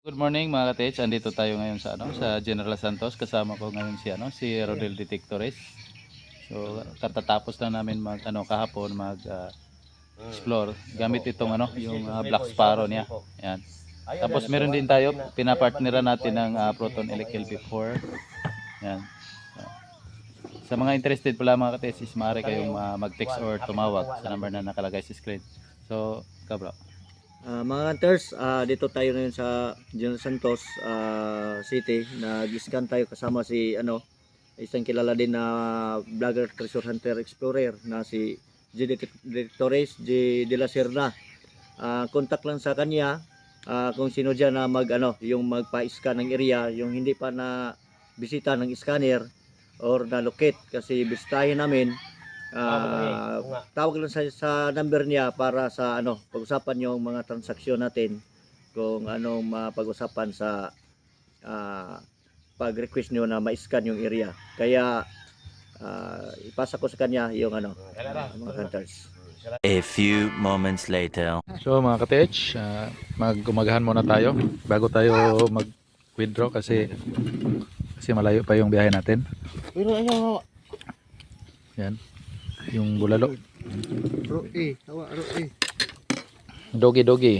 Good morning mga ka-TH. Andito tayo ngayon sa sa General Santos. Kasama ko ngayon si Rodel Detectores. So katatapos lang namin kahapon explore gamit itong yung Black Sparrow niya. Yan. Tapos meron din tayo pinapartneran natin ng Proton Elec LP4. Yan. Sa mga interested pala mga ka-TH, maaari kayong mag-text or tumawag sa number na nakalagay sa screen. So, bro. Mga hunters, dito tayo ngayon sa General Santos City. Nag-scan tayo kasama si isang kilala din na vlogger, treasure hunter, explorer na si G. Detectores G. De La Serna. Contact lang sa kanya kung sino dyan na yung magpa-scan ng area, yung hindi pa na bisita ng scanner or na locate, kasi bisitahin namin. Tawag lang sa number niya para sa pag-usapan yung mga transaksyon natin, kung anong mapag-usapan sa pag-request niyo na ma-scan yung area. Kaya ipasa ko sa kanya yung mga hunters. A few moments later. So mga ka-TH, mag-umagahan muna tayo bago tayo mag-withdraw kasi malayo pa yung biyahe natin. Pero Yan. Yung bulalo. Roe, tawa Roe. Dogi.